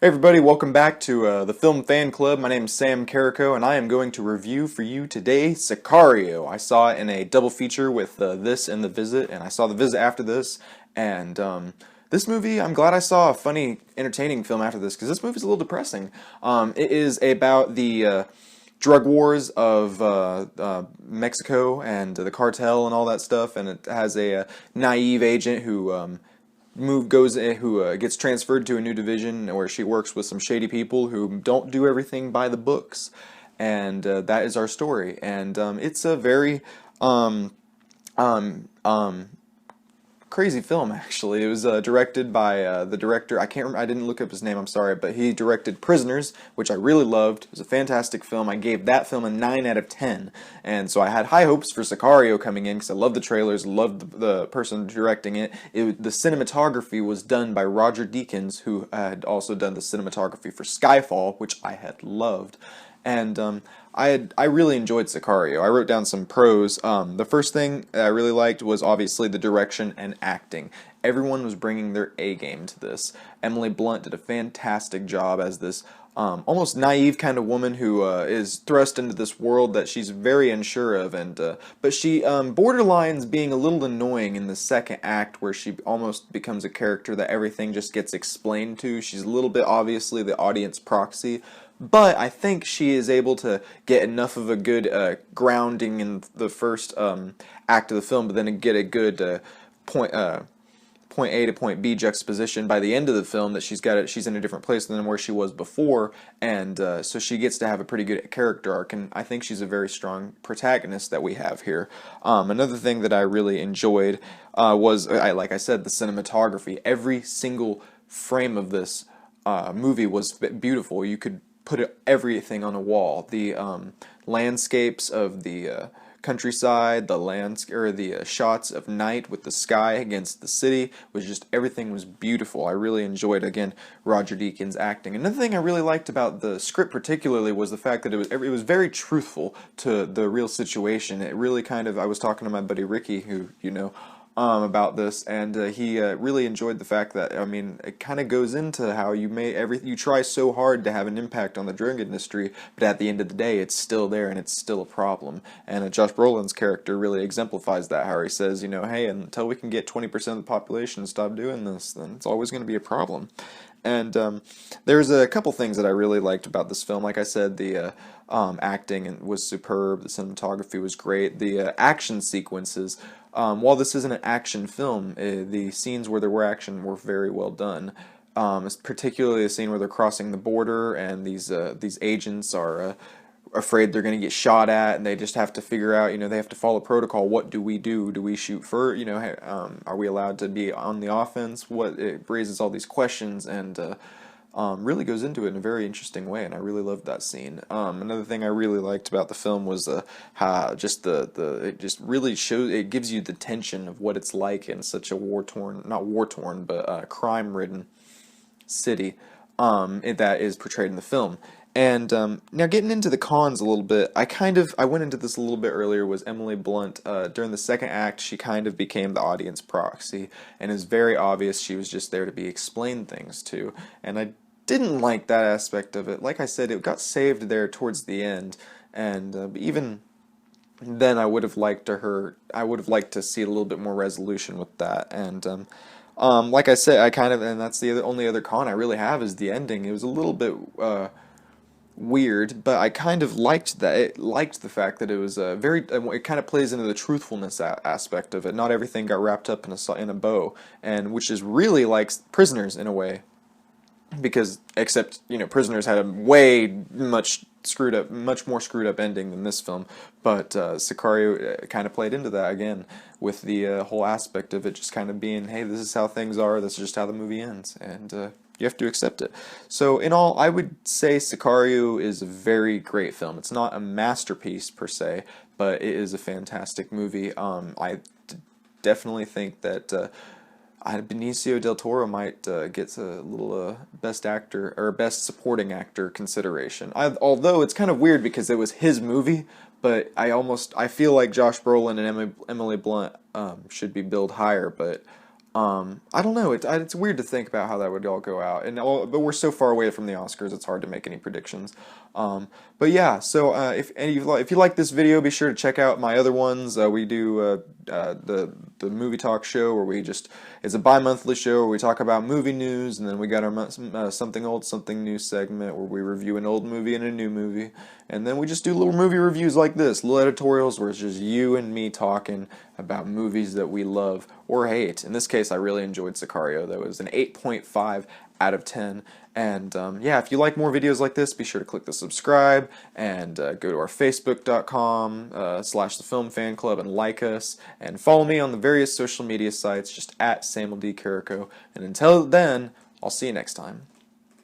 Hey everybody, welcome back to the Film Fan Club. My name is Sam Carrico, and I am going to review for you today Sicario. I saw it in a double feature with this and The Visit, and I saw The Visit after this. And this movie, I'm glad I saw a funny, entertaining film after this, because this movie's a little depressing. It is about the drug wars of Mexico and the cartel and all that stuff, and it has a naive agent who gets transferred to a new division where she works with some shady people who don't do everything by the books, and that is our story. And it's a very um, um, um, crazy film, actually. It was directed by the director. I can't remember, I didn't look up his name, I'm sorry, but he directed Prisoners, which I really loved. It was a fantastic film. I gave that film a 9 out of 10. And so I had high hopes for Sicario coming in because I loved the trailers, loved the person directing it. The cinematography was done by Roger Deakins, who had also done the cinematography for Skyfall, which I had loved. And I really enjoyed Sicario. I wrote down some pros. The first thing that I really liked was obviously the direction and acting. Everyone was bringing their A game to this. Emily Blunt did a fantastic job as this almost naive kind of woman who is thrust into this world that she's very unsure of, and but she borderlines being a little annoying in the second act, where she almost becomes a character that everything just gets explained to. She's a little bit obviously the audience proxy. But I think she is able to get enough of a good grounding in the first act of the film, but then get a good point A to point B juxtaposition by the end of the film that she's in a different place than where she was before, and so she gets to have a pretty good character arc, and I think she's a very strong protagonist that we have here. Another thing that I really enjoyed was, like I said, the cinematography. Every single frame of this movie was beautiful. You could put everything on a wall. The landscapes of the countryside, the shots of night with the sky against the city, was just, everything was beautiful. I really enjoyed, again, Roger Deakins' acting. Another thing I really liked about the script particularly was the fact that it was very truthful to the real situation. It really kind of, I was talking to my buddy Ricky, who you know, about this, and he really enjoyed the fact that, I mean, it kind of goes into how you try so hard to have an impact on the drug industry, but at the end of the day, it's still there and it's still a problem. And Josh Brolin's character really exemplifies that. How he says, you know, hey, until we can get 20% of the population to stop doing this, then it's always going to be a problem. And there's a couple things that I really liked about this film. Like I said, the acting was superb. The cinematography was great. The action sequences, while this isn't an action film, the scenes where there were action were very well done. Particularly the scene where they're crossing the border and these agents are afraid they're going to get shot at, and they just have to figure out, you know, they have to follow protocol. What do we do? Do we shoot first? You know, hey, are we allowed to be on the offense? It raises all these questions, and really goes into it in a very interesting way, and I really loved that scene. Another thing I really liked about the film was how just it just really shows, it gives you the tension of what it's like in such a not war-torn, but crime-ridden city that is portrayed in the film. And now getting into the cons a little bit, I went into this a little bit earlier, was Emily Blunt. During the second act, she kind of became the audience proxy, and it's very obvious she was just there to be explained things to, and I didn't like that aspect of it. Like I said, it got saved there towards the end, and even then I would have liked to see a little bit more resolution with that. And like I said, and that's the only other con I really have, is the ending. It was a little bit weird, but I kind of liked that. It liked the fact that it was it kind of plays into the truthfulness aspect of it. Not everything got wrapped up in a bow, and which is really like Prisoners in a way, because except, you know, Prisoners had a much more screwed up ending than this film. But Sicario kind of played into that again with the whole aspect of it just kind of being, hey, this is how things are. This is just how the movie ends, and you have to accept it. So in all, I would say Sicario is a very great film. It's not a masterpiece per se, but it is a fantastic movie. Definitely think that Benicio del Toro might get a little best actor or best supporting actor consideration. Although it's kind of weird because it was his movie, but I feel like Josh Brolin and Emily Blunt should be billed higher, but I don't know. It's weird to think about how that would all go out, but we're so far away from the Oscars, it's hard to make any predictions. But yeah, so if you like this video, be sure to check out my other ones. We do the movie talk show where it's a bi-monthly show where we talk about movie news, and then we got our something old, something new segment where we review an old movie and a new movie, and then we just do little movie reviews like this, little editorials where it's just you and me talking about movies that we love or hate. In this case, I really enjoyed Sicario. That was an 8.5 out of 10. And yeah, if you like more videos like this, be sure to click the subscribe and go to our facebook.com / the film fan club and like us, and follow me on the various social media sites just at Samuel D. Carrico. And until then, I'll see you next time.